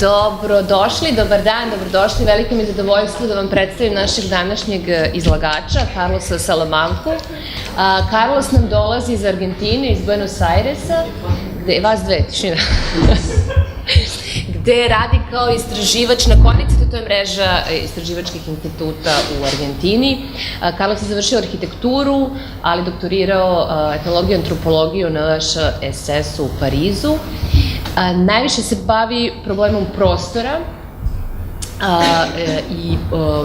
Dobrodošli, dobar dan, dobrodošli. Veliko mi je zadovoljstvo da vam predstavim našeg današnjeg izlagača, Carlosa Salamanku. Carlos nam dolazi iz Argentine, iz Buenos Airesa, gde, vas dve, tišina, gde radi kao istraživač na CONICET, to je mreža istraživačkih instituta u Argentini. Carlos je završio arhitekturu, ali doktorirao etnologiju i antropologiju na EHESS-u u Parizu. Najviše se bavi problemom prostora i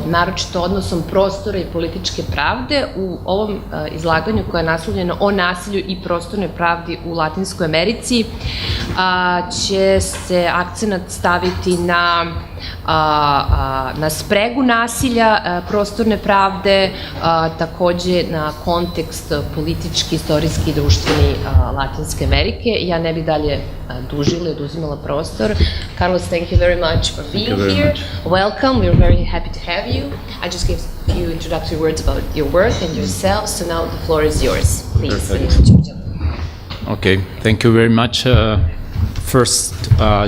naročito odnosom prostora i političke pravde. U ovom izlaganju koje je naslovljeno o nasilju i prostornoj pravdi u Latinskoj Americi će se akcenat staviti na spregu nasilja, prostorne pravde, takođe na kontekst politički, istorijski i društveni Latinske Amerike. Ja ne bih dalje dužila i oduzimala prostor. Carlos, thank you very much for being here. Welcome, we're very happy to have you. I just gave a few introductory words about your work and yourself, so now the floor is yours. Please. Okay, thank you very much. First,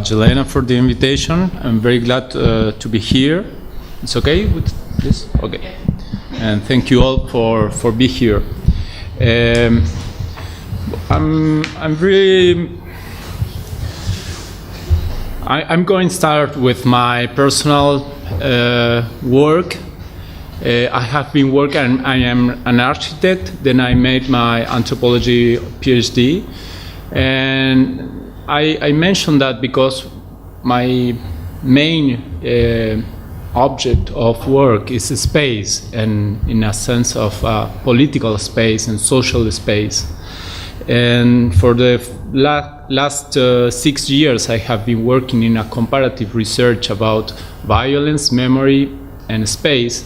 Jelena, for the invitation. I'm very glad to be here. It's okay with this? Okay. And thank you all for being here. I'm going to start with my personal work. I have been working, I am an architect, then I made my anthropology PhD. And I mentioned that because my main object of work is space, and in a sense of political space and social space. And for the last 6 years, I have been working in a comparative research about violence, memory, and space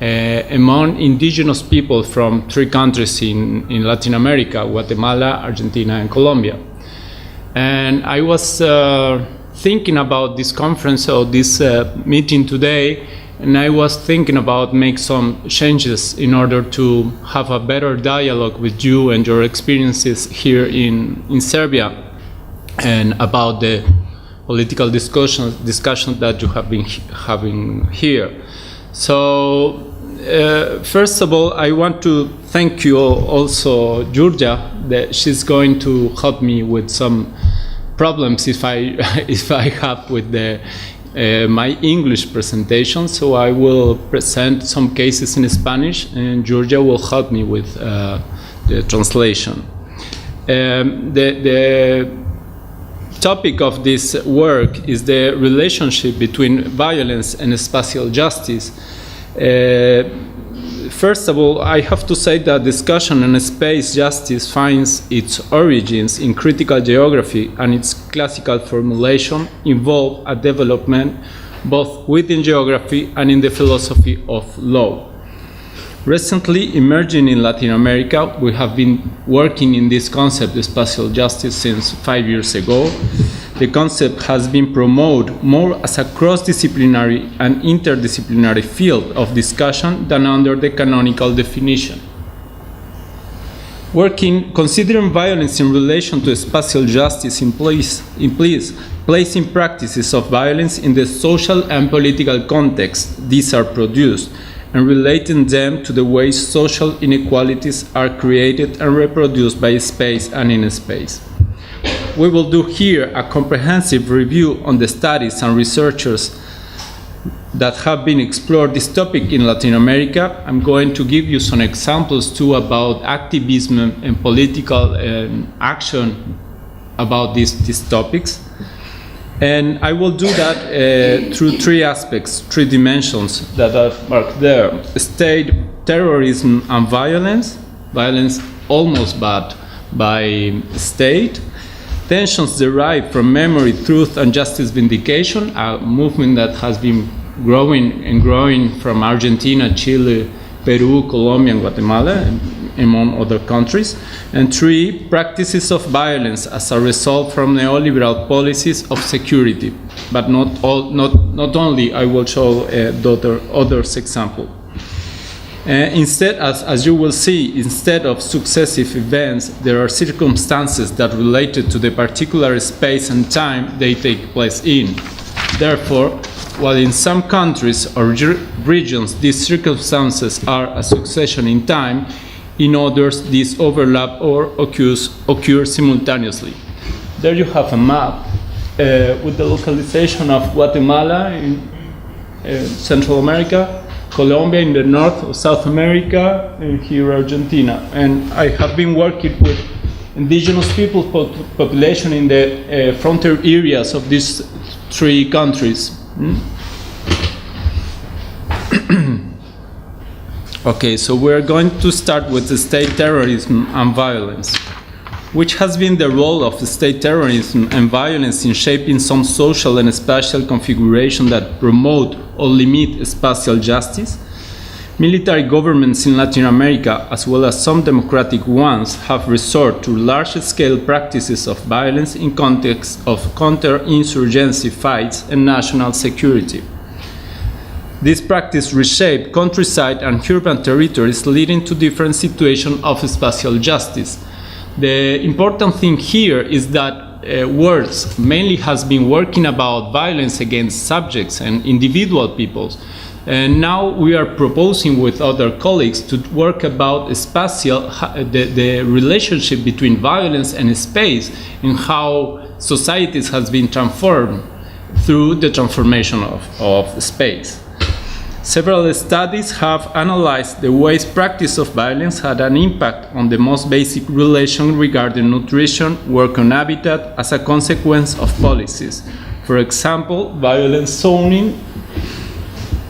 among indigenous people from 3 countries in Latin America: Guatemala, Argentina, and Colombia. And I was thinking about this conference or this meeting today, and I was thinking about make some changes in order to have a better dialogue with you and your experiences here in Serbia, and about the political discussion that you have been having here. So first of all, I want to thank you also, Georgia, that she's going to help me with some problems if I have with my English presentation. So I will present some cases in Spanish, and Georgia will help me with the translation. The topic of this work is the relationship between violence and spatial justice. First of all, I have to say that discussion on space justice finds its origins in critical geography, and its classical formulation involve a development both within geography and in the philosophy of law. Recently emerging in Latin America, we have been working in this concept of spatial justice since 5 years ago. The concept has been promoted more as a cross-disciplinary and interdisciplinary field of discussion than under the canonical definition. Considering violence in relation to spatial justice implies placing practices of violence in the social and political context these are produced, and relating them to the ways social inequalities are created and reproduced by space and in space. We will do here a comprehensive review on the studies and researchers that have been explored this topic in Latin America. I'm going to give you some examples too about activism and political action about these topics. And I will do that through 3 aspects, 3 dimensions that are marked there: state, terrorism, and violence. Violence almost bad by state. Tensions derived from memory, truth, and justice vindication, a movement that has been growing and growing from Argentina, Chile, Peru, Colombia, and Guatemala, among other countries. And 3, practices of violence as a result from neoliberal policies of security. But not only, I will show others example. Instead, as you will see, instead of successive events, there are circumstances that related to the particular space and time they take place in. Therefore, while in some countries or regions these circumstances are a succession in time, in others these overlap or occur simultaneously. There you have a map with the localization of Guatemala in Central America, Colombia in the north of South America, and here Argentina. And I have been working with indigenous people population in the frontier areas of these three countries. Okay, so we're going to start with the state terrorism and violence. Which has been the role of the state terrorism and violence in shaping some social and spatial configuration that promote or limit spatial justice? Military governments in Latin America, as well as some democratic ones, have resorted to large-scale practices of violence in context of counter-insurgency fights and national security. This practice reshaped countryside and urban territories, leading to different situations of spatial justice. The important thing here is that words mainly has been working about violence against subjects and individual peoples. And now we are proposing with other colleagues to work about spatial, the relationship between violence and space and how societies has been transformed through the transformation of space. Several studies have analyzed the ways practice of violence had an impact on the most basic relation regarding nutrition, work on habitat as a consequence of policies. For example, violence zoning,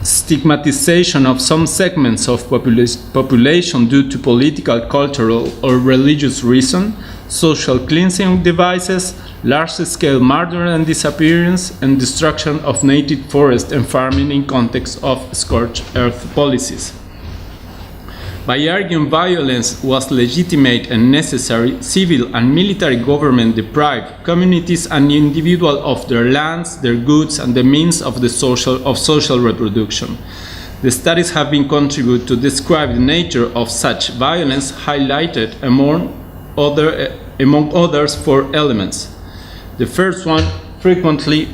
stigmatization of some segments of population due to political, cultural, or religious reason, social cleansing devices, large-scale murder and disappearance, and destruction of native forest and farming in context of scorched earth policies. By arguing violence was legitimate and necessary, civil and military government deprived communities and individuals of their lands, their goods, and the means of social reproduction. The studies have been contributed to describe the nature of such violence, highlighted among others 4 elements. The first one, frequently,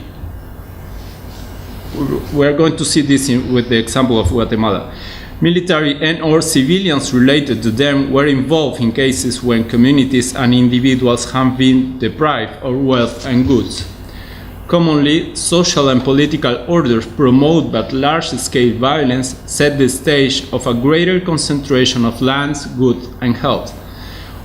we're going to see this with the example of Guatemala. Military and/or civilians related to them were involved in cases when communities and individuals have been deprived of wealth and goods. Commonly, social and political orders promote but large-scale violence set the stage of a greater concentration of lands, goods, and health.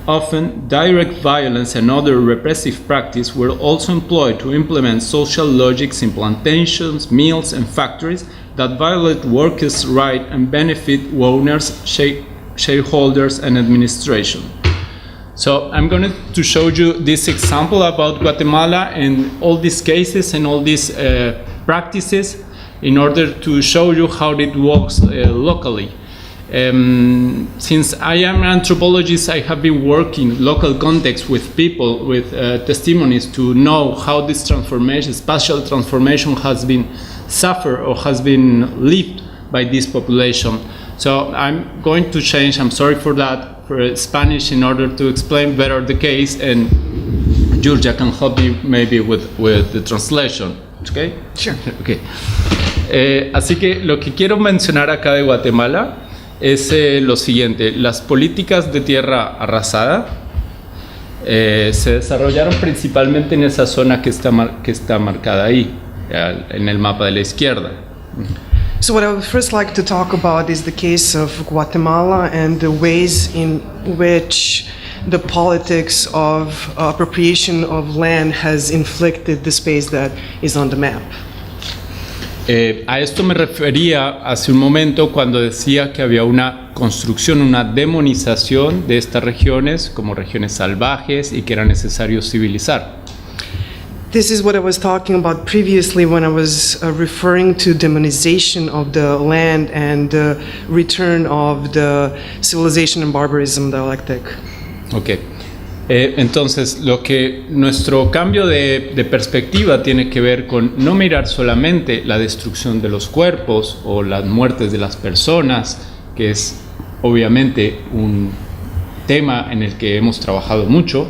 Often, direct violence and other repressive practices were also employed to implement social logics in plantations, mills, and factories that violate workers' rights and benefit owners, shareholders, and administration. So I'm going to show you this example about Guatemala and all these cases and all these practices in order to show you how it works locally. Since I am an anthropologist, I have been working local context with people, with testimonies to know how this transformation, spatial transformation has been suffered or has been lived by this population. So I'm going to change, I'm sorry for that, for Spanish in order to explain better the case, and Georgia can help me maybe with the translation. Okay? Sure. Okay. Así que lo que quiero mencionar acá de Guatemala es lo siguiente: las políticas de tierra arrasada se desarrollaron principalmente en esa zona que está marcada ahí, en el mapa de la izquierda. So what I would first like to talk about is the case of Guatemala and the ways in which the politics of appropriation of land has inflicted the space that is on the map. A esto me refería hace un momento cuando decía que había una construcción, una demonización de estas regiones como regiones salvajes y que era necesario civilizar. This is what I was talking about previously when I was referring to demonization of the land and the return of the civilization and barbarism dialectic. Okay. Entonces, lo que nuestro cambio de perspectiva tiene que ver con no mirar solamente la destrucción de los cuerpos o las muertes de las personas, que es obviamente un tema en el que hemos trabajado mucho.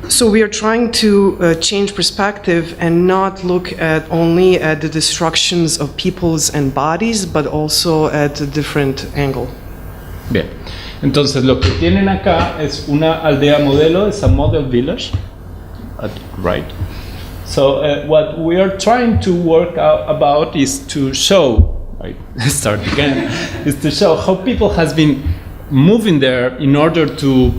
So we are trying to change perspective and not look at only at the destructions of peoples and bodies, but also at a different angle. Bien, entonces lo que tienen acá es una aldea modelo, es a model village, at right. So what we are trying to work out about is to show, right, start again, is to show how people has been moving there in order to,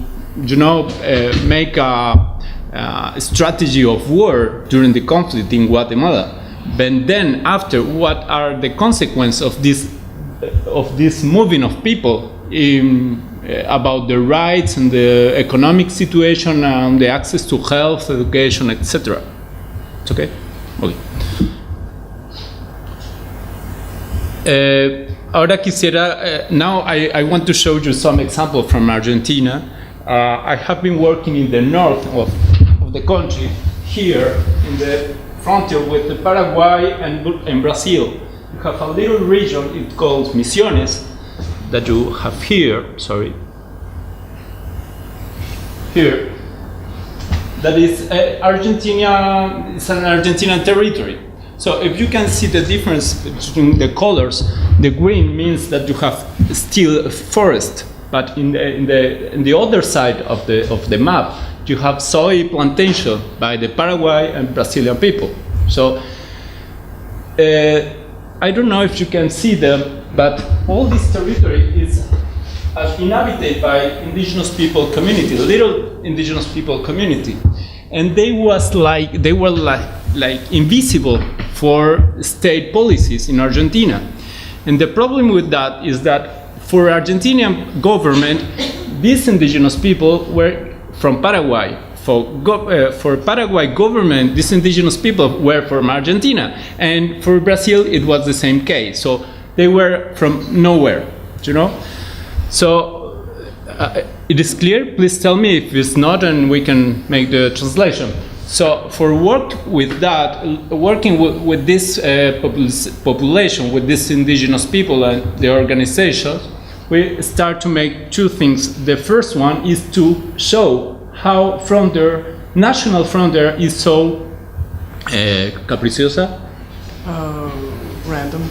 make a strategy of war during the conflict in Guatemala. But then after, what are the consequences of this moving of people about the rights and the economic situation and the access to health, education, etc. It's okay? Okay. Ahora quisiera, now I want to show you some examples from Argentina. I have been working in the north of the country, here in the frontier with the Paraguay and Brazil. You have a little region, it called Misiones, that you have here, sorry, here, that is Argentina, it's an Argentinian territory. So if you can see the difference between the colors, the green means that you have still forest, but in the other side of the map, you have soy plantation by the Paraguay and Brazilian people. So I don't know if you can see them, but all this territory is inhabited by indigenous people community, little indigenous people community, and they were like invisible for state policies in Argentina. And the problem with that is that for Argentinian government, these indigenous people were from Paraguay. For Paraguay government, these indigenous people were from Argentina, and for Brazil it was the same case. So they were from nowhere, So it is clear. Please tell me if it's not, and we can make the translation. So for working with this population, with these indigenous people and the organizations, we start to make two things. The first one is to show how national frontier is so capriciosa, Random.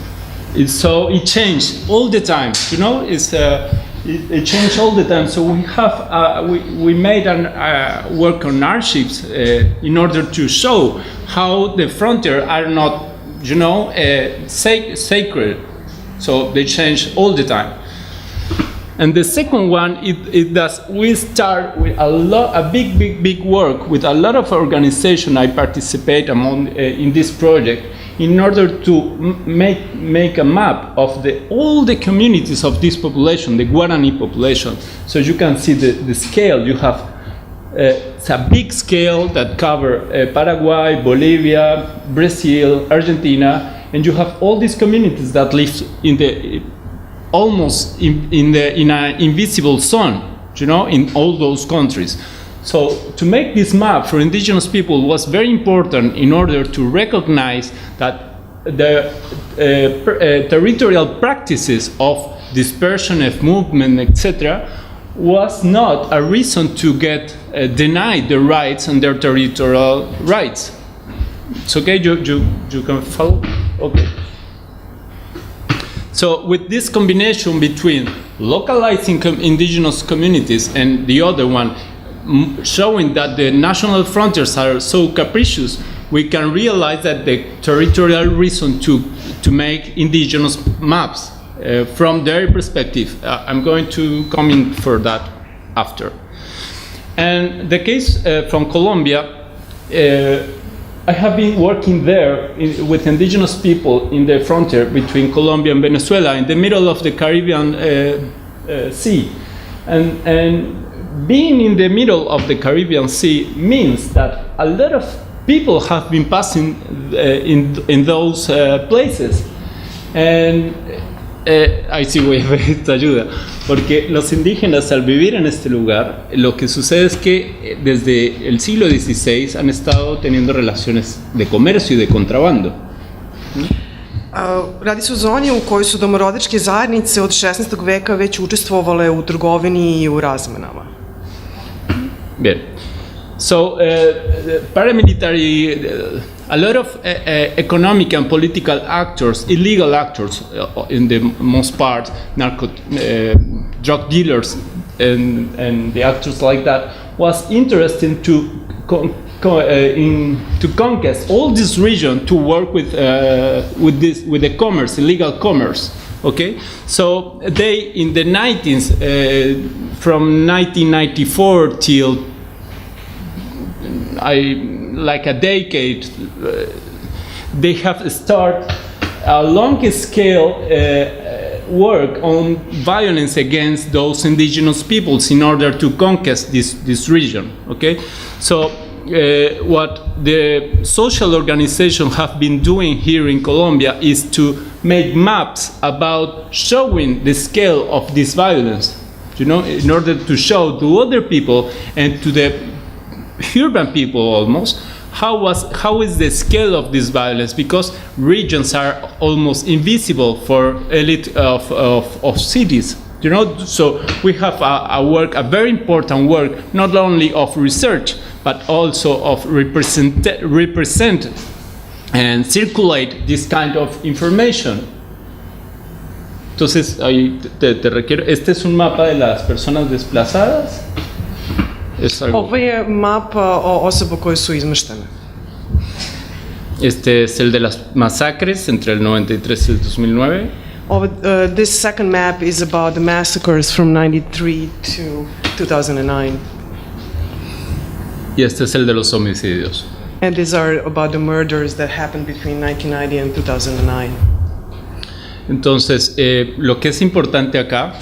It changed all the time. It changed all the time. So we have we made work on archives in order to show how the frontier are not sacred. So they change all the time. And the second one, we start with a big work with a lot of organizations. I participate in this project in order to make a map of all the communities of this population, the Guarani population. So you can see the scale. You have it's a big scale that covers Paraguay, Bolivia, Brazil, Argentina, and you have all these communities that live almost in an invisible zone, in all those countries. So to make this map for indigenous people was very important in order to recognize that the territorial practices of dispersion of movement, etc., was not a reason to get denied the rights and their territorial rights. It's okay, you can follow? Okay. So with this combination between localizing indigenous communities and the other one, showing that the national frontiers are so capricious, we can realize that the territorial reason to make indigenous maps from their perspective. I'm going to come in for that after. And the case from Colombia, I have been working there with indigenous people in the frontier between Colombia and Venezuela, in the middle of the Caribbean Sea. And being in the middle of the Caribbean Sea means that a lot of people have been passing in those places. And ahí sí voy a ver esta ayuda, porque los indígenas al vivir en este lugar, lo que sucede es que desde el siglo XVI han estado teniendo relaciones de comercio y de contrabando. Radi se o zoni u kojoj su domorodačke zajednice od 16. veka već učestvovale u trgovini i u razmenama. Bien. So paramilitary, a lot of economic and political actors, illegal actors in the most part, drug dealers and the actors like that, was interested to conquest all this region to work with the commerce, illegal commerce. Okay, so they in the 90s, from 1994 till like a decade, they have started a long-scale work on violence against those indigenous peoples in order to conquest this region. Okay, so what the social organizations have been doing here in Colombia is to make maps about showing the scale of this violence, you know, in order to show to other people and to the urban people almost how is the scale of this violence, because regions are almost invisible for elite of cities, you know. So we have a very important work, not only of research but also of represent and circulate this kind of information. Entonces ahí te requiero. Este es un mapa de las personas desplazadas. Ovo je map osoba koje su izmeštene. Este es el de las masacres entre el 93 y el 2009. This second map is about the massacres from 93 to 2009. Y este es el de los homicidios. And these are about the murders that happened between 1990 and 2009. Entonces, lo que es importante acá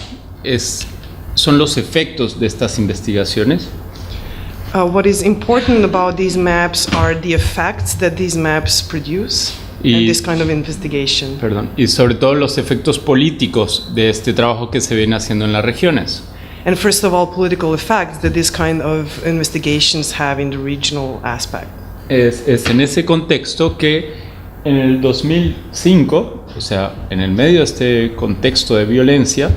son los efectos de estas investigaciones. What is important about these maps are the effects that these maps produce and this kind of investigation. Y sobre todo los efectos políticos de este trabajo que se viene haciendo en las regiones. And first of all, political effects that this kind of investigations have in the regional aspect. Es en ese contexto que en el 2005, o sea, en el medio de este contexto de violencia,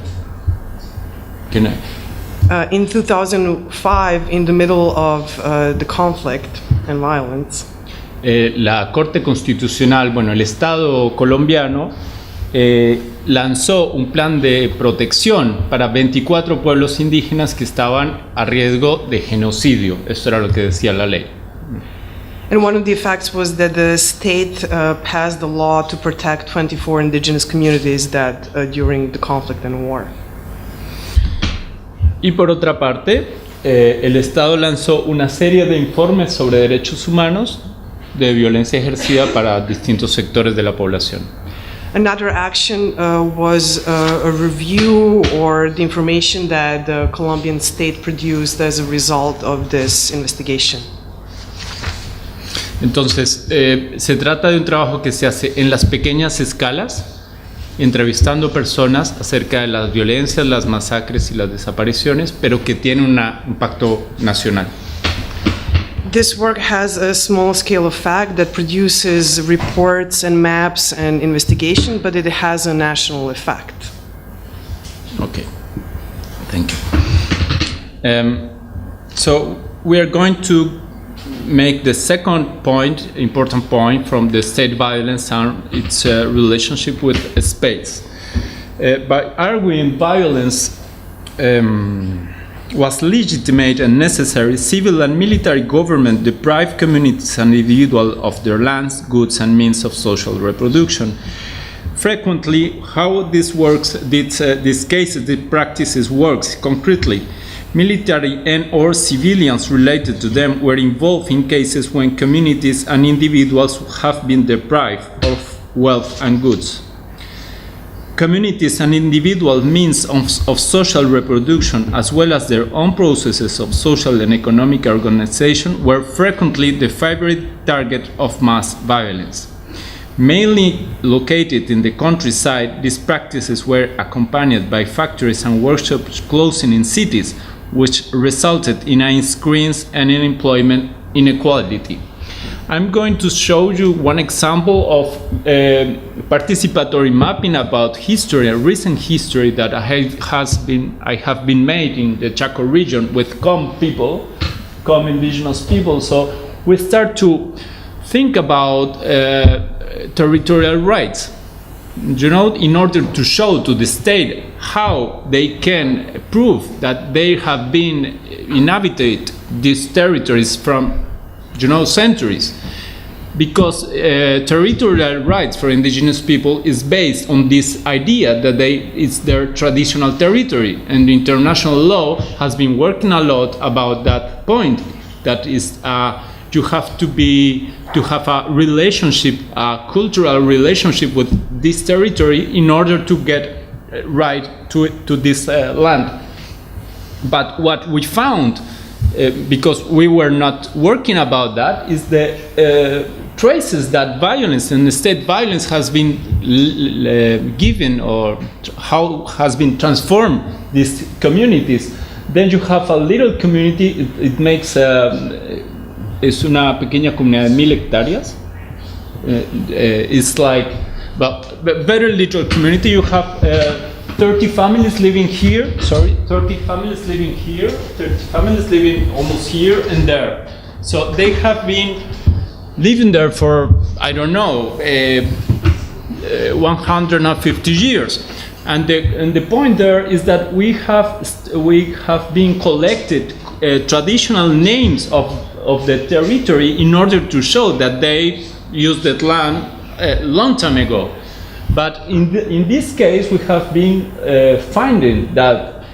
in 2005, in the middle of the conflict and violence, la Corte Constitucional, el Estado colombiano lanzó un plan de protección para 24 pueblos indígenas que estaban a riesgo de genocidio. Eso era lo que decía la ley. And one of the effects was that the state passed a law to protect 24 indigenous communities that during the conflict and war. Y por otra parte, el Estado lanzó una serie de informes sobre derechos humanos de violencia ejercida para distintos sectores de la población. Another action was a review or the information that the Colombian state produced as a result of this investigation. Entonces, se trata de un trabajo que se hace en las pequeñas escalas, entrevistando personas acerca de las violencias, las masacres y las desapariciones, pero que tiene un impacto nacional. This work has a small scale effect that produces reports and maps and investigation, but it has a national effect. Okay, thank you. So we are going to make the second point, important point, from the state violence and its relationship with space. By arguing violence was legitimate and necessary, civil and military government deprived communities and individuals of their lands, goods, and means of social reproduction. Frequently, how this works, these cases, the practices works concretely. Military and or civilians related to them were involved in cases when communities and individuals have been deprived of wealth and goods. Communities and individual means of social reproduction, as well as their own processes of social and economic organization, were frequently the favorite target of mass violence. Mainly located in the countryside, these practices were accompanied by factories and workshops closing in cities, which resulted in increase and employment inequality. I'm going to show you one example of participatory mapping about history, a recent history that I have been made in the Chaco region with COM people, become indigenous people. So we start to think about territorial rights, you know, in order to show to the state how they can prove that they have been inhabited these territories from, you know, centuries. Because territorial rights for indigenous people is based on this idea that it's their traditional territory, and international law has been working a lot about that point. That is, you have to have a relationship, a cultural relationship with this territory in order to get right to this land. But what we found, because we were not working about that, is the traces that violence and state violence has been given, or how has been transformed these communities. Then you have a little community, it makes, es una pequeña comunidad de 1,000 hectáreas. It's like, but very little community. You have 30 families living here, 30 families living here, 30 families living almost here and there. So they have been living there for, I don't know, 150 years. And the point there is that we have been collected traditional names of the territory in order to show that they used that land a long time ago. But in this case, we have been finding that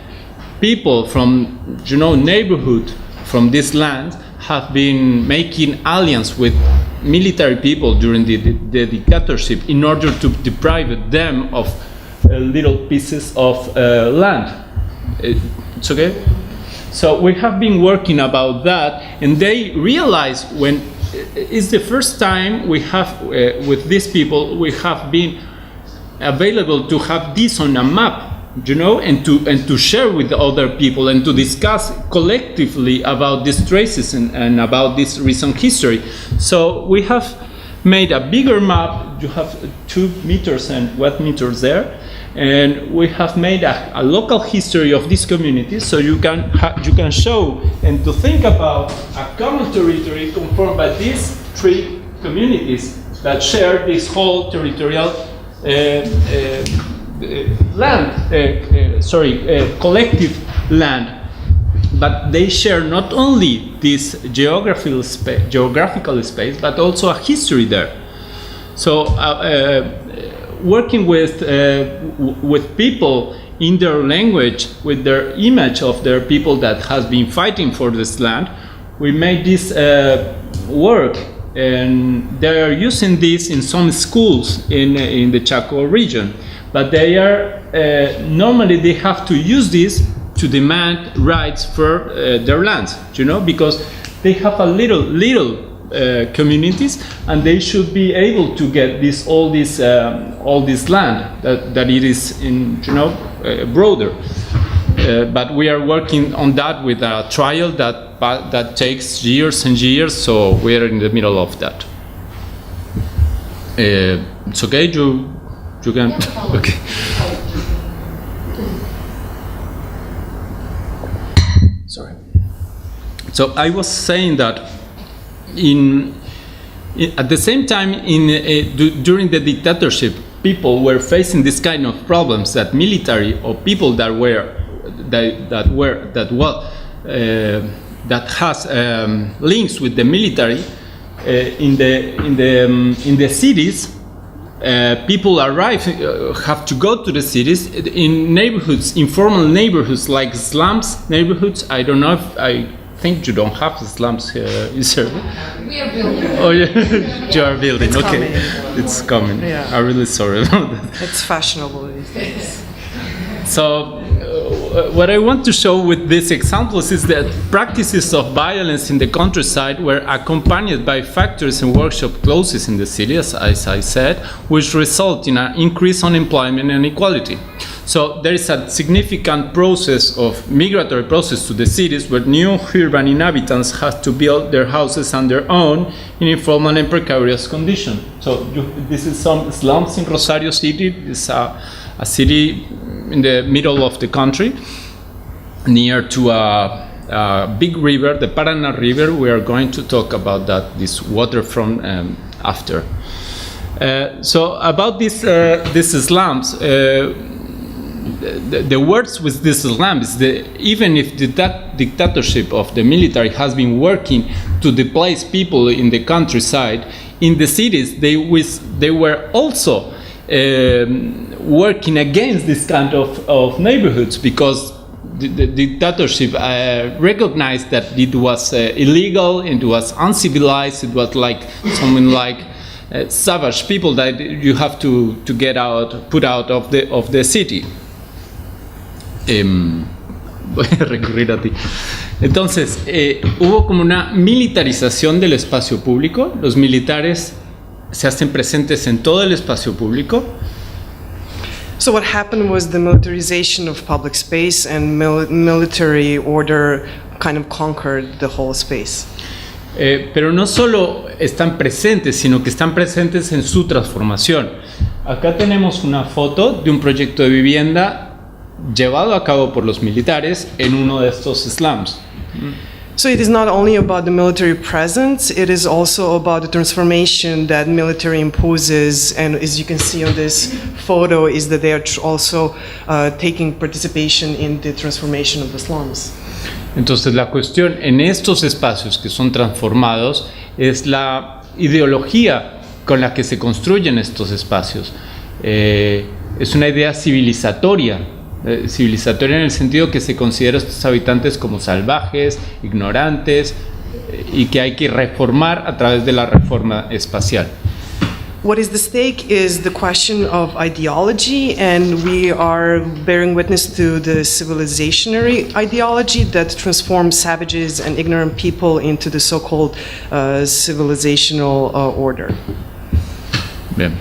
people from, you know, neighborhood from this land have been making alliance with military people during the dictatorship in order to deprive them of little pieces of land. It's okay? So we have been working about that, and they realize when it's the first time we have, with these people, we have been available to have this on a map, you know, and to share with other people and to discuss collectively about these traces and about this recent history. So we have made a bigger map. You have 2 meters and 1 meters there, and we have made a local history of this community, so you can show and to think about a common territory conformed by these 3 communities that share this whole territorial collective land. But they share not only this geographical space, but also a history there. So working with people in their language, with their image of their people that has been fighting for this land, we made this work, and they are using this in some schools in the Chaco region. But they are normally they have to use this to demand rights for their lands, you know, because they have a little communities, and they should be able to get all this land that it is in, you know, broader. But we are working on that with a trial that takes years and years. So we are in the middle of that. It's okay. You can. Okay. Sorry. So I was saying that at the same time during the dictatorship, people were facing this kind of problems that military or people that has links with the military in the cities. People arrive, have to go to the cities in neighborhoods, informal neighborhoods like slums neighborhoods. I don't know if I think you don't have slums here, is there? We are building. Oh yeah, you are building. It's okay, coming. It's coming. Yeah. I'm really sorry about that. It's fashionable these days. So what I want to show with these examples is that practices of violence in the countryside were accompanied by factories and workshop closes in the cities, as I said, which result in an increased unemployment and inequality. So there is a significant process of migratory process to the cities where new urban inhabitants have to build their houses on their own in informal and precarious conditions. So this is some slums in Rosario city. It's a city in the middle of the country, near to big river, the Paraná River. We are going to talk about that, this waterfront after. So about these slums, the words with these slums, even if the dictatorship of the military has been working to displace people in the countryside, in the cities they were also working against this kind of neighborhoods, because the dictatorship recognized that it was illegal, it was uncivilized, it was like something like savage people that you have to put out of the city. Voy a recurrir a ti. Entonces, hubo como una militarización del espacio público. Los militares se hacen presentes en todo el espacio público. So what happened was the militarization of public space, and military order kind of conquered the whole space. Pero no solo están presentes, sino que están presentes en su transformación. Acá tenemos una foto de un proyecto de vivienda llevado a cabo por los militares en uno de estos slums. So it is not only about the military presence, it is also about the transformation that military imposes, and as you can see on this photo is that they are also taking participation in the transformation of the slums. Entonces la cuestión en estos espacios que son transformados es la ideología con la que se construyen estos espacios. Es una idea civilizatoria en el sentido que se considera a estos habitantes como salvajes, ignorantes, y que hay que reformar a través de la reforma espacial. What is the stake is the question of ideology, and we are bearing witness to the civilizationary ideology that transforms savages and ignorant people into the so-called civilizational order. Bien.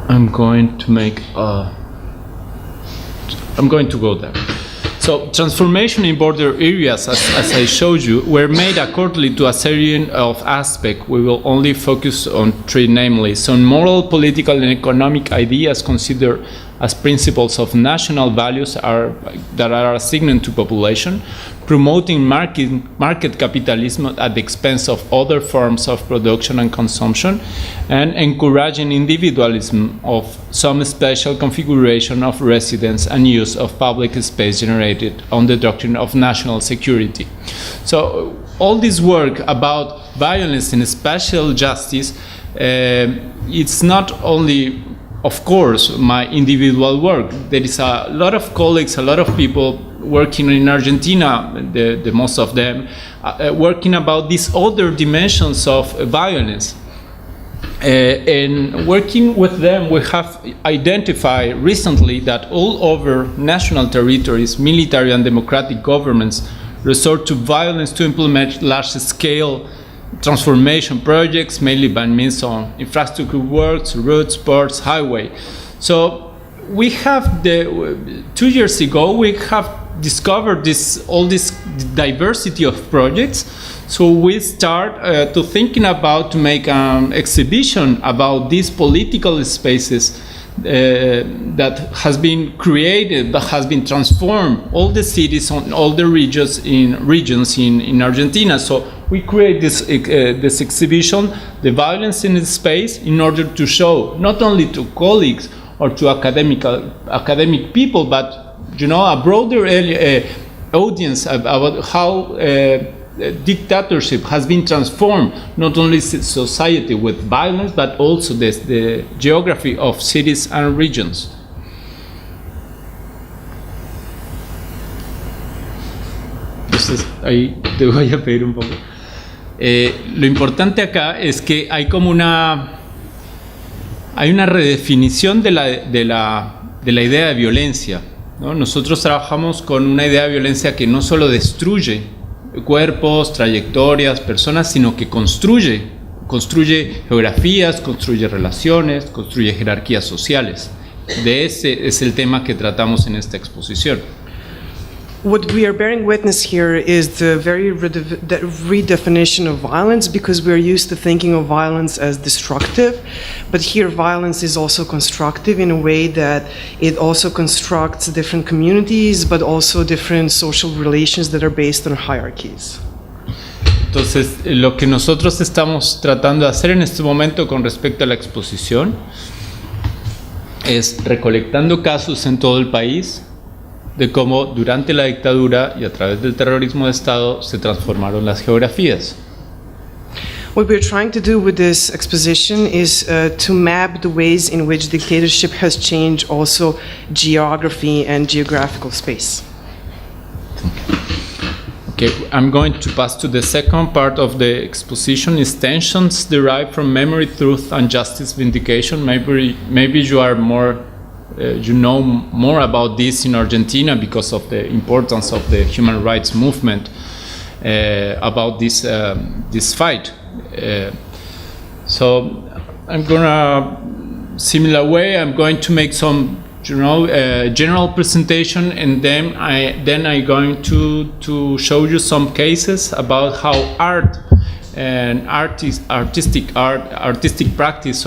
I'm going to go there. So transformation in border areas, as I showed you, were made accordingly to a series of aspects. We will only focus on three, namely some moral, political, and economic ideas considered as principles of national values that are assigned to population, promoting market capitalism at the expense of other forms of production and consumption, and encouraging individualism of some special configuration of residence and use of public space generated on the doctrine of national security. So all this work about violence and spatial justice, it's not only, of course, my individual work. There is a lot of colleagues, a lot of people working in Argentina, the most of them, working about these other dimensions of violence. And working with them, we have identified recently that all over national territories, military and democratic governments resort to violence to implement large-scale transformation projects, mainly by means of infrastructure works, roads, ports, highway. So we have 2 years ago, we have discovered all this diversity of projects. So we start to thinking about to make an exhibition about these political spaces that has been created, that has been transformed, all the cities, all the regions in Argentina. So we create this exhibition, the violence in the space, in order to show not only to colleagues or to academic people, but a broader audience about how dictatorship has been transformed, not only society with violence, but also the geography of cities and regions. Entonces, ahí te voy a pedir un poco. Lo importante acá es que hay como una redefinición de la idea de violencia, ¿no? Nosotros trabajamos con una idea de violencia que no solo destruye cuerpos, trayectorias, personas, sino que construye geografías, construye relaciones, construye jerarquías sociales. De ese es el tema que tratamos en esta exposición. What we are bearing witness here is the very redefinition of violence, because we're used to thinking of violence as destructive, but here violence is also constructive in a way that it also constructs different communities, but also different social relations that are based on hierarchies. Entonces, lo que nosotros estamos tratando de hacer en este momento con respecto a la exposición es recolectando casos en todo el país de cómo durante la dictadura y a través del terrorismo de Estado se transformaron las geografías. What we're trying to do with this exposition is to map the ways in which dictatorship has changed also geography and geographical space. Okay, I'm going to pass to the second part of the exposition, is tensions derived from memory, truth, and justice vindication. Maybe you are more, you know more about this in Argentina because of the importance of the human rights movement about this fight. So I'm gonna, similar way, I'm going to make some general presentation, and then I'm going to show you some cases about how art and artistic practice,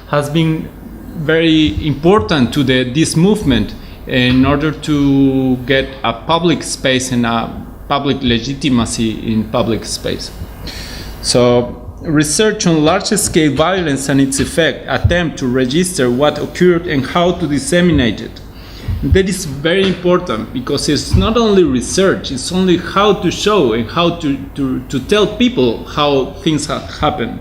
has been very important to this movement in order to get a public space and a public legitimacy in public space. So, research on large-scale violence and its effect, attempt to register what occurred and how to disseminate it. That is very important because it's not only research, it's only how to show and how to tell people how things happen.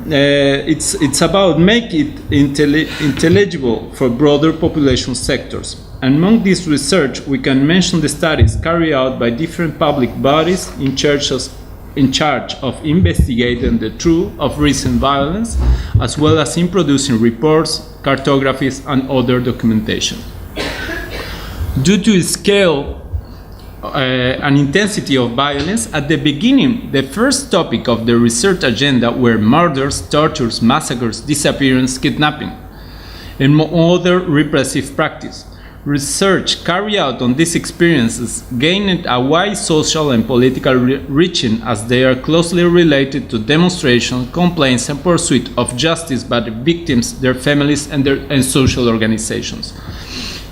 It's about make it intelligible for broader population sectors. Among this research, we can mention the studies carried out by different public bodies in charge of investigating the truth of recent violence, as well as in producing reports, cartographies, and other documentation. Due to its scale and intensity of violence, at the beginning, the first topic of the research agenda were murders, tortures, massacres, disappearance, kidnapping, and other repressive practice. Research carried out on these experiences gained a wide social and political reaching, as they are closely related to demonstration, complaints, and pursuit of justice by the victims, their families, and social organizations.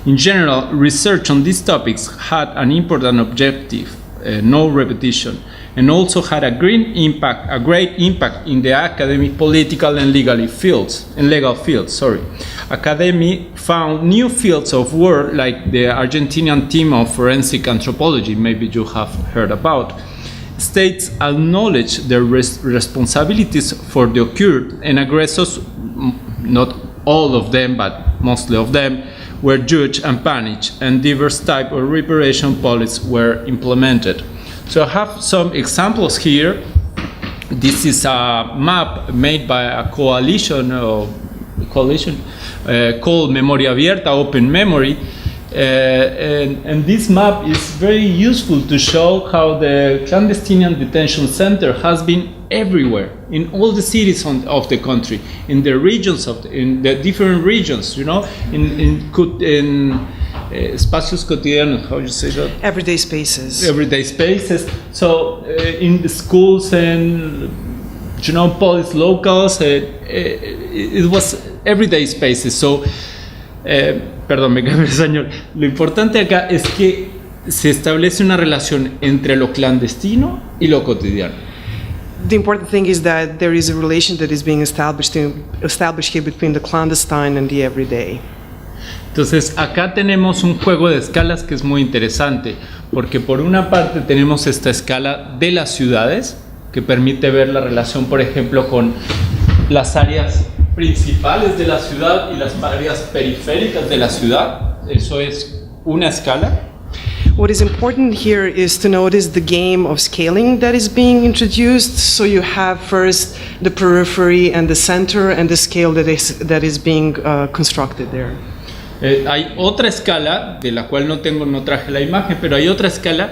In general, research on these topics had an important objective, no repetition, and also had a great impact in the academic, political, and legal fields. Academy found new fields of work like the Argentinian team of forensic anthropology, maybe you have heard about. States acknowledged their responsibilities for the occurred, and aggressors, not all of them, but mostly of them, were judged and punished, and diverse types of reparation policies were implemented. So I have some examples here. This is a map made by a coalition called Memoria Abierta, Open Memory. And this map is very useful to show how the clandestine detention center has been everywhere, in all the cities of the country, in the regions, in the different regions, in espacios cotidianos, how you say that? Everyday spaces. Everyday spaces. So in the schools and police locals, it was everyday spaces. So, perdón, me cambié el español. Lo importante acá es que se establece una relación entre lo clandestino y lo cotidiano. The important thing is that there is a relation that is being established here between the clandestine and the everyday. Entonces, acá tenemos un juego de escalas que es muy interesante, porque por una parte tenemos esta escala de las ciudades, que permite ver la relación, por ejemplo, con las áreas principales de la ciudad y las áreas periféricas de la ciudad. Eso es una escala. What is important here is to notice the game of scaling that is being introduced. So you have first the periphery and the center and the scale that is being constructed there. Hay otra escala, de la cual no traje la imagen, pero hay otra escala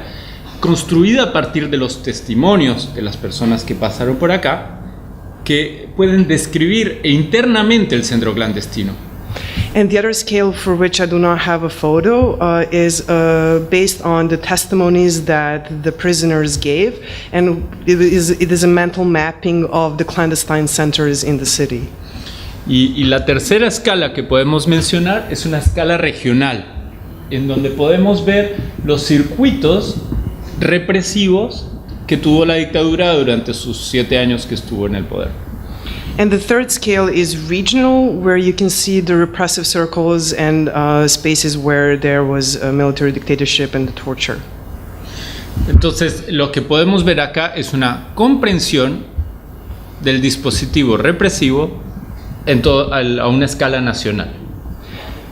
construida a partir de los testimonios de las personas que pasaron por acá, que pueden describir internamente el centro clandestino. And the other scale, for which I do not have a photo, is based on the testimonies that the prisoners gave, and it is a mental mapping of the clandestine centers in the city. Y la tercera escala que podemos mencionar es una escala regional, en donde podemos ver los circuitos represivos que tuvo la dictadura durante sus 7 años que estuvo en el poder. And the third scale is regional, where you can see the repressive circles and spaces where there was a military dictatorship and torture. Entonces, lo que podemos ver acá es una comprensión del dispositivo represivo a una escala nacional.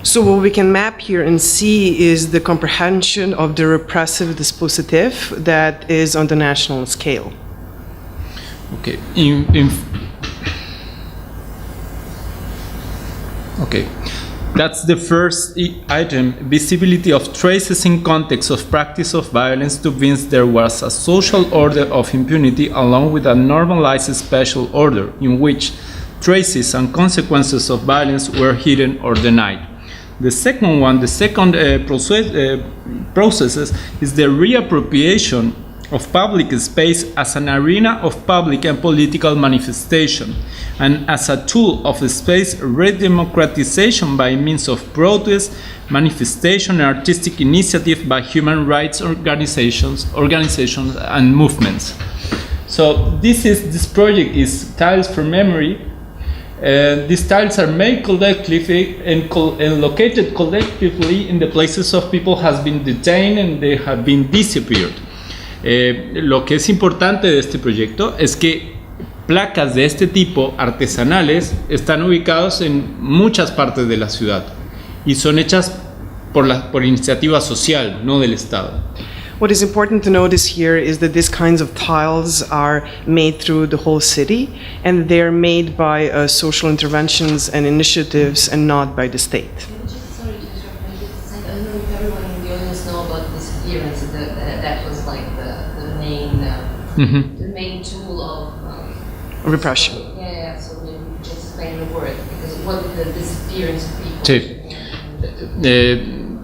So what we can map here and see is the comprehension of the repressive dispositif that is on the national scale. Okay. Okay. That's the first item, visibility of traces in context of practice of violence to convince there was a social order of impunity along with a normalized special order in which traces and consequences of violence were hidden or denied. The second one, processes is the reappropriation of public space as an arena of public and political manifestation, and as a tool of space redemocratization by means of protest, manifestation, and artistic initiative by human rights organizations and movements. So this project is Tiles for Memory. These tiles are made collectively and located collectively in the places of people has been detained and they have been disappeared. Lo que es importante de este proyecto es que placas de este tipo artesanales están ubicados en muchas partes de la ciudad y son hechas por iniciativa social, no del Estado. What is important to notice here is that these kinds of tiles are made through the whole city, and they're made by social interventions and initiatives and not by the state. Sorry to interrupt. I don't know if everyone in the audience know about disappearance. That was like the main tool of Repression. Yeah. So maybe just explain the word, because what is the disappearance of people? Sí.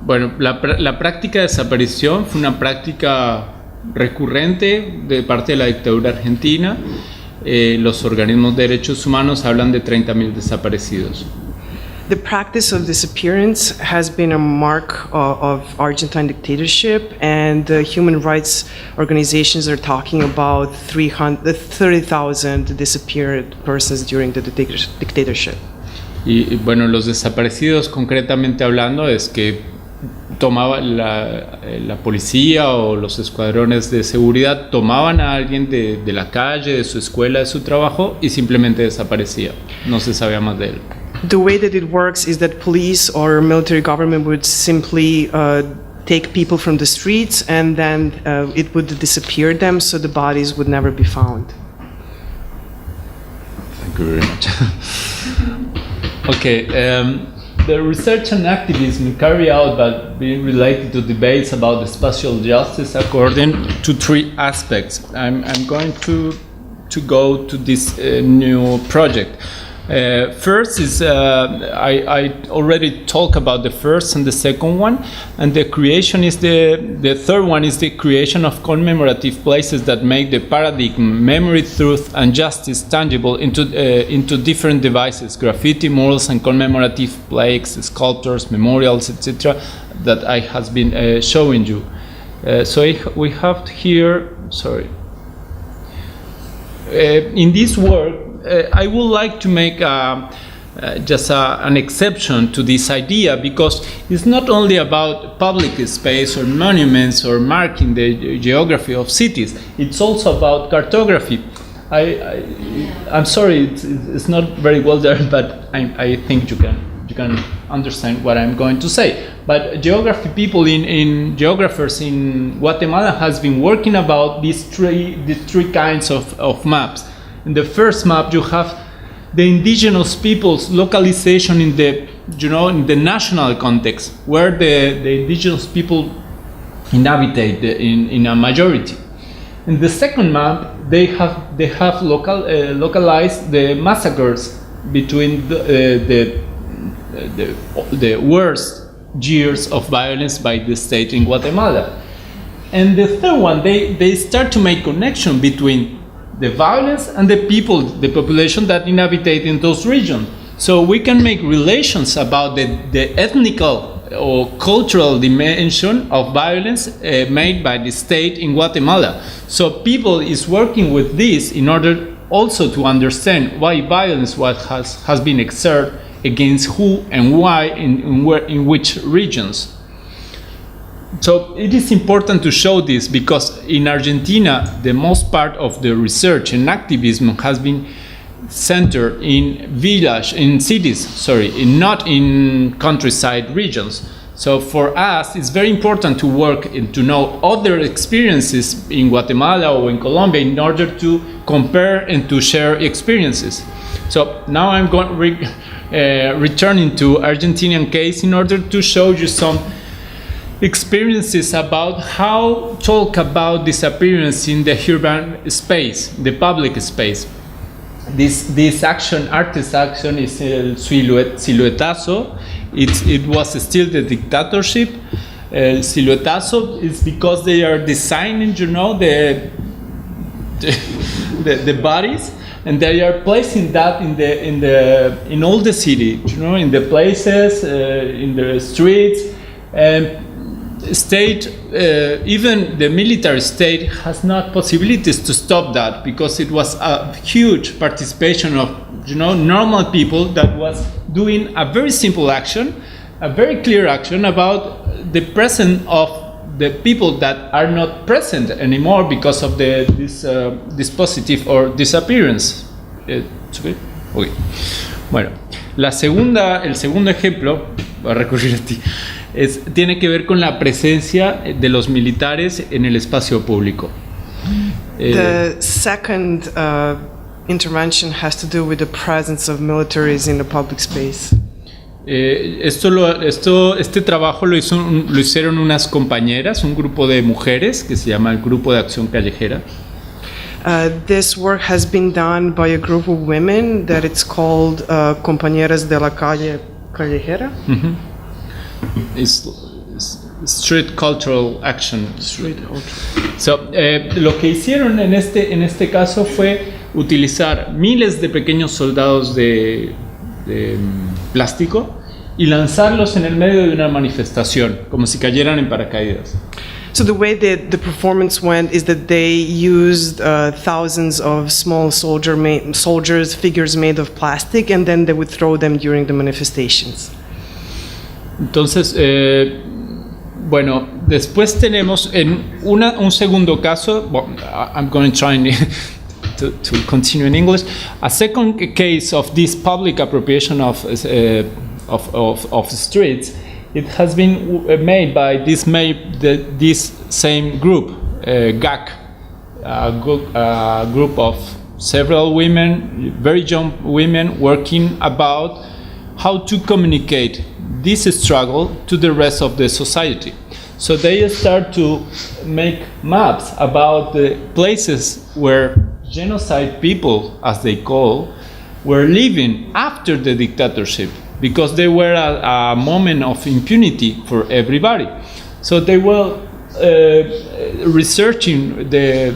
Bueno, la práctica de desaparición fue una práctica recurrente de parte de la dictadura argentina. Los organismos de derechos humanos hablan de 30.000 desaparecidos. The practice of disappearance has been a mark of Argentine dictatorship, and human rights organizations are talking about 30,000 disappeared persons during the dictatorship. Y bueno, los desaparecidos, concretamente hablando, es que tomaba la policía o los escuadrones de seguridad tomaban a alguien de la calle, de su escuela, de su trabajo y simplemente desaparecía. No se sabía más de él. The way that it works is that police or military government would simply take people from the streets, and then it would disappear them, so the bodies would never be found. Thank you very much. Okay. The research and activism carried out but being related to debates about the spatial justice according to 3 aspects. I'm going to go to this new project. First is I already talked about the first and the second one, and the creation is the third one is the creation of commemorative places that make the paradigm memory, truth, and justice tangible into different devices: graffiti, murals, and commemorative plaques, sculptures, memorials, etc. that I has been showing you. We have here. Sorry. In this work, I would like to make just an exception to this idea, because it's not only about public space or monuments or marking the geography of cities, it's also about cartography. I'm sorry, it's not very well there, but I think you can understand what I'm going to say. But geography people geographers in Guatemala has been working about these three kinds of maps. In the first map, you have the indigenous people's localization in the national context, where the indigenous people inhabit in a majority. In the second map, they have localized the massacres between the the worst years of violence by the state in Guatemala. And the third one, they start to make connection between the violence and the people, the population that inhabit in those regions. So we can make relations about the ethnical or cultural dimension of violence made by the state in Guatemala. So people is working with this in order also to understand why violence has been exerted against who and why in which regions. So it is important to show this because in Argentina, the most part of the research and activism has been centered in cities, not in countryside regions. So for us, it's very important to work and to know other experiences in Guatemala or in Colombia in order to compare and to share experiences. So now I'm returning to Argentinian case in order to show you some experiences about how talk about disappearance in the urban space, the public space. This action, artist action, is el siluetazo. It was still the dictatorship. Siluetazo is because they are designing, the bodies, and they are placing that in all the city, in the places, in the streets, and state, even the military state has not possibilities to stop that because it was a huge participation of normal people that was doing a very simple action, a very clear action about the presence of the people that are not present anymore because of this dispositive or disappearance. Okay. Bueno, el segundo ejemplo, voy a recurrir a ti. Tiene que ver con la presencia de los militares en el espacio público. The second intervention has to do with the presence of militaries in the public space. Este trabajo lo hicieron unas compañeras, un grupo de mujeres que se llama el Grupo de Acción Callejera. This work has been done by a group of women that it's called Compañeras de la Calle Callejera. Mm-hmm. It's street cultural action. Street culture. So, lo que hicieron en este caso fue utilizar miles de pequeños soldados de plástico y lanzarlos en el medio de una manifestación, como si cayeran en paracaídas. So the way that the performance went is that they used thousands of small soldiers, figures made of plastic, and then they would throw them during the manifestations. Entonces, bueno, después tenemos en un segundo caso, I'm going to try to continue in English, a second case of this public appropriation of streets. It has been made by this same group, GAC, a group of several women, very young women, working about how to communicate this struggle to the rest of the society. So they start to make maps about the places where genocide people, as they call, were living after the dictatorship, because they were a moment of impunity for everybody. So they were researching the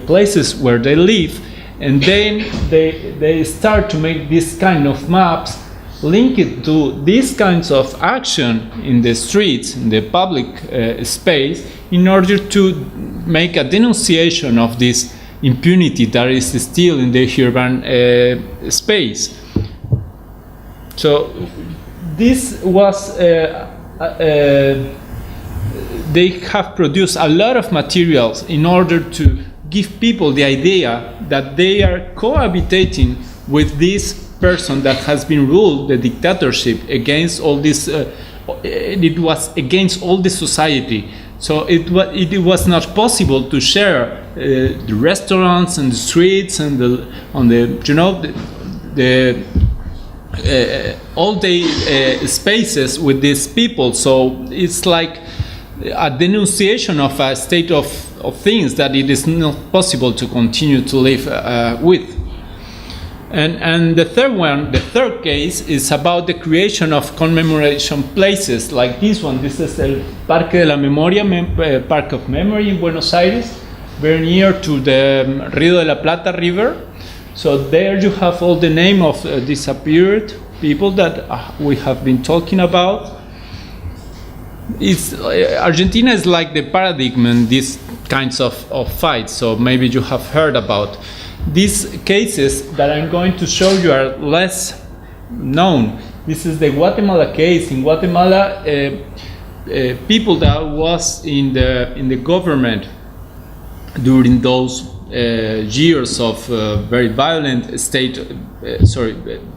places where they live, and then they start to make this kind of maps linked to these kinds of action in the streets, in the public space, in order to make a denunciation of this impunity that is still in the urban space. So this was, they have produced a lot of materials in order to give people the idea that they are cohabitating with this person that has been ruled the dictatorship against all this, it was against all the society. So it was not possible to share the restaurants and the streets and the all day spaces with these people. So it's like a denunciation of a state of things that it is not possible to continue to live with. And the third case is about the creation of commemoration places like this one. This is el Parque de la Memoria, Park of Memory in Buenos Aires, very near to the Río de la Plata River. So there you have all the name of disappeared people that we have been talking about. Argentina is like the paradigm in these kinds of fights, so maybe you have heard about. These cases that I'm going to show you are less known. This is the Guatemala case. In Guatemala, people that was in the government during those years of very violent state,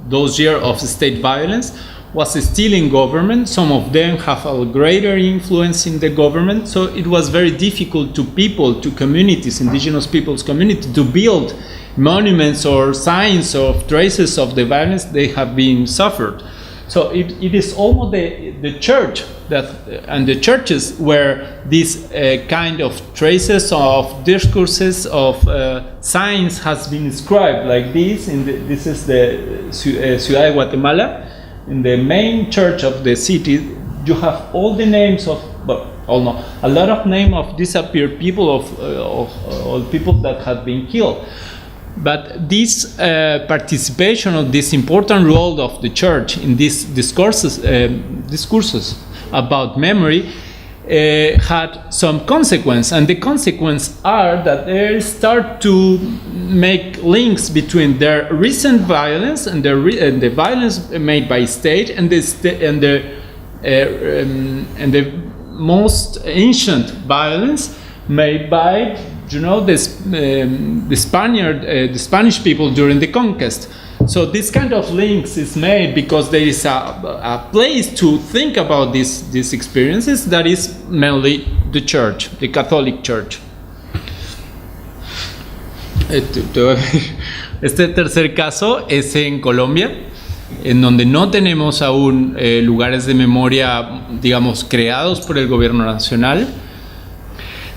those years of state violence, was still in government. Some of them have a greater influence in the government, so it was very difficult to people, to communities, indigenous people's community, to build monuments or signs of traces of the violence they have been suffered. So it is almost the church and the churches where these kind of traces of discourses of signs has been inscribed like this. This is the Ciudad de Guatemala. In the main church of the city, you have all the names of, a lot of names of disappeared people, of people that have been killed. But this participation of this important role of the church in these discourses about memory had some consequence, and the consequence are that they start to make links between their recent violence and the violence made by state and the most ancient violence made by the Spanish people during the conquest. So this kind of links is made because there is a place to think about these experiences that is mainly the church, the Catholic Church. Este tercer caso es en Colombia, en donde no tenemos aún lugares de memoria, digamos, creados por el gobierno nacional.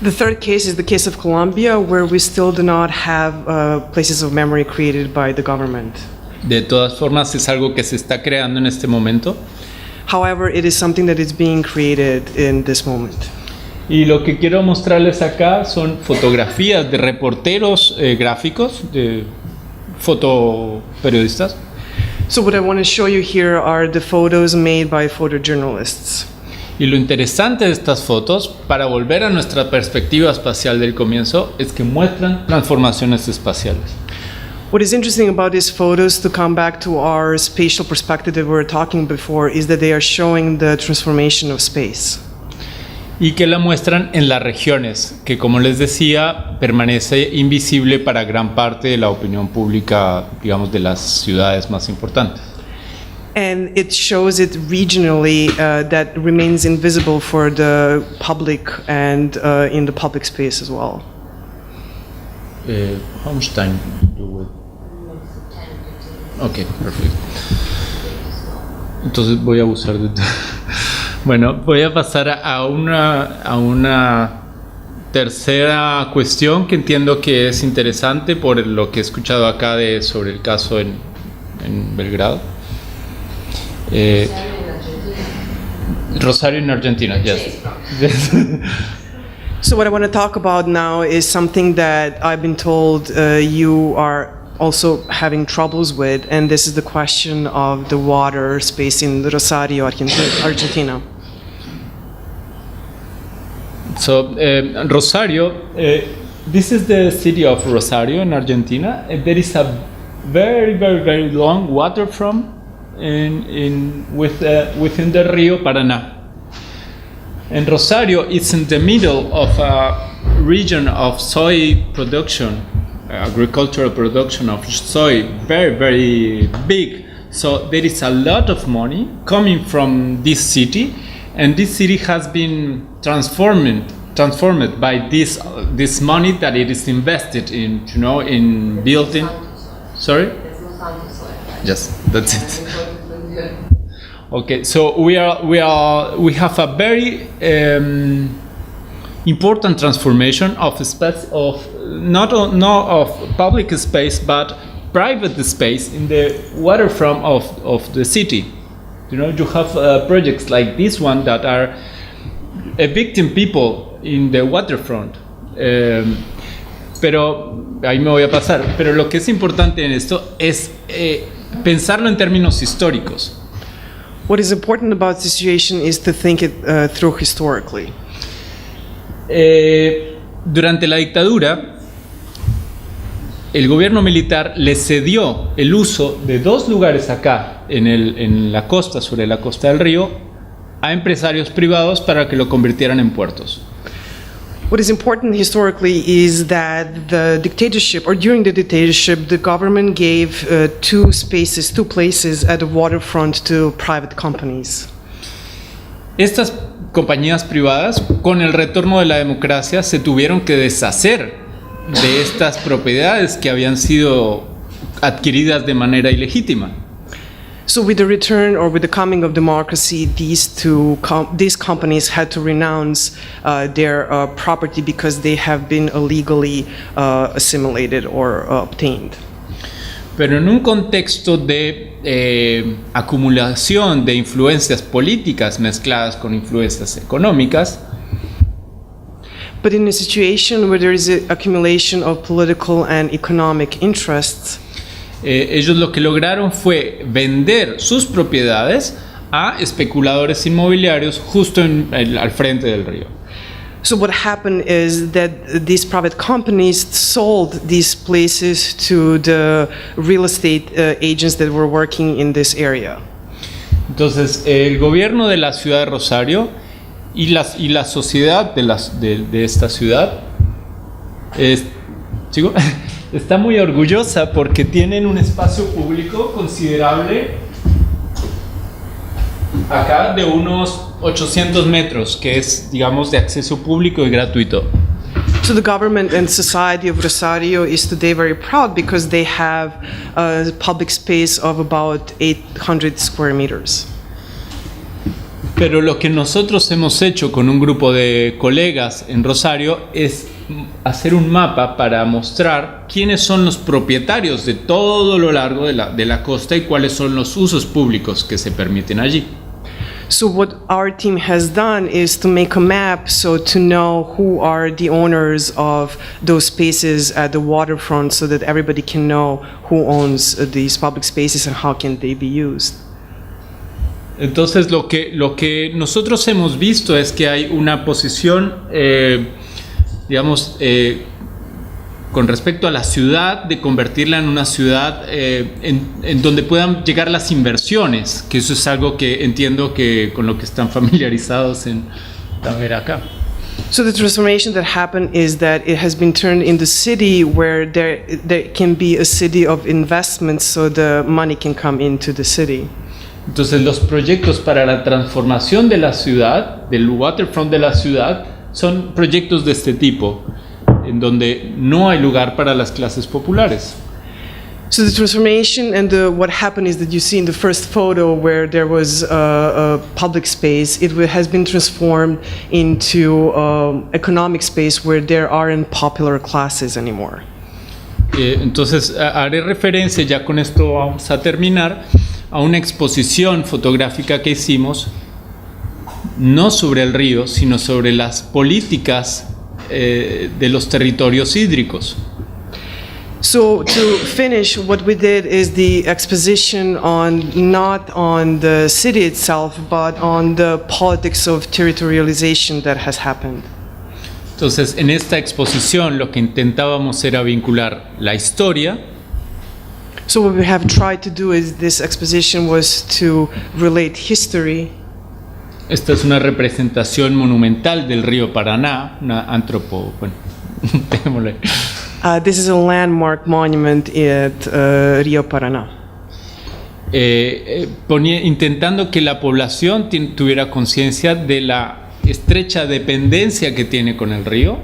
The third case is the case of Colombia, where we still do not have places of memory created by the government. De todas formas, es algo que se está creando en este momento. However, it is something that is being created in this moment. Y lo que quiero mostrarles acá son fotografías de reporteros gráficos, de fotoperiodistas. So what I want to show you here are the photos made by photojournalists. Y lo interesante de estas fotos, para volver a nuestra perspectiva espacial del comienzo, es que muestran transformaciones espaciales. What is interesting about these photos, to come back to our spatial perspective that we were talking before, is that they are showing the transformation of space. Y que la muestran en las regiones, que como les decía, permanece invisible para gran parte de la opinión pública, digamos, de las ciudades más importantes. And it shows it regionally that remains invisible for the public and in the public space as well. How much time do we? Okay, perfect. Entonces voy a abusar de Bueno, voy a pasar a una tercera cuestión que entiendo que es interesante por lo que he escuchado acá sobre el caso en Belgrado. Rosario in Argentina, yes. So what I want to talk about now is something that I've been told you are also having troubles with, and this is the question of the water space in Rosario, Argentina. So Rosario, this is the city of Rosario in Argentina. There is a very, very, very long waterfront within the Rio Paraná. And Rosario is in the middle of a region of soy production, agricultural production of soy, very, very big. So there is a lot of money coming from this city, and this city has been transformed by this money that it is invested in, in building. Sorry? Yes, that's it. Okay, so we have a very important transformation of space, of not of public space, but private space in the waterfront of the city. You know, you have projects like this one that are evicting people in the waterfront. Pero ahí me voy a pasar. Pero lo que es importante en esto es pensarlo en términos históricos. What is important about the situation is to think it through historically. Durante la dictadura, el gobierno militar le cedió el uso de 2 lugares acá, en la costa, sobre la costa del río, a empresarios privados para que lo convirtieran en puertos. What is important historically is that the dictatorship, or during the dictatorship, the government gave 2 places at the waterfront to private companies. Estas compañías privadas, con el retorno de la democracia, se tuvieron que deshacer de estas propiedades que habían sido adquiridas de manera ilegítima. So with the return or with the coming of democracy, these companies had to renounce their property because they have been illegally assimilated or obtained. Pero en un contexto de acumulación de influencias políticas mezcladas con influencias económicas, but in a situation where there is an accumulation of political and economic interests, ellos lo que lograron fue vender sus propiedades a especuladores inmobiliarios justo al frente del río. So what happened is that these private companies sold these places to the real estate agents that were working in this area. Entonces, el gobierno de la ciudad de Rosario y la sociedad de esta ciudad ¿sigo? Está muy orgullosa porque tienen un espacio público considerable acá de unos 800 metros, que es, digamos, de acceso público y gratuito. So the government and society of Rosario is today very proud because they have a public space of about 800 square meters. Pero lo que nosotros hemos hecho con un grupo de colegas en Rosario es hacer un mapa para mostrar quiénes son los propietarios de todo lo largo de la costa y cuáles son los usos públicos que se permiten allí. So what our team has done is to make a map so to know who are the owners of those spaces at the waterfront so that everybody can know who owns these public spaces and how can they be used. Entonces lo que nosotros hemos visto es que hay una posición, digamos, con respecto a la ciudad, de convertirla en una ciudad en donde puedan llegar las inversiones, que eso es algo que entiendo que con lo que están familiarizados en ver acá. So the transformation that happened is that it has been turned into a city where there can be a city of investments so the money can come into the city. Entonces los proyectos para la transformación de la ciudad, del waterfront de la ciudad, son proyectos de este tipo, en donde no hay lugar para las clases populares. So the transformation and what happened is that you see in the first photo where there was a public space, it has been transformed into economic space where there aren't popular classes anymore. Entonces haré referencia, ya con esto vamos a terminar, a una exposición fotográfica que hicimos, no sobre el río, sino sobre las políticas de los territorios hídricos. So to finish, what we did is the exposition not on the city itself, but on the politics of territorialization that has happened. Entonces, en esta exposición lo que intentábamos era vincular la historia. So what we have tried to do is this exposition was to relate history. Esta es una representación monumental del río Paraná, una dejémosle. This is a landmark monument at Río Paraná. Intentando que la población tuviera conciencia de la estrecha dependencia que tiene con el río.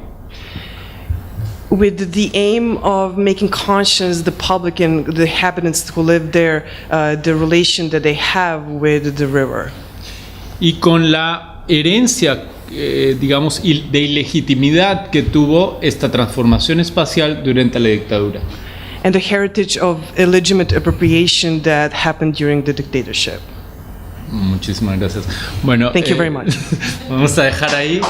With the aim of making conscious the public and the inhabitants who live there, the relation that they have with the river. Y con la herencia, digamos, de ilegitimidad que tuvo esta transformación espacial durante la dictadura. and the heritage of illegitimate appropriation that happened during the dictatorship. Muchísimas gracias. Bueno, Thank you very much. Vamos a dejar ahí.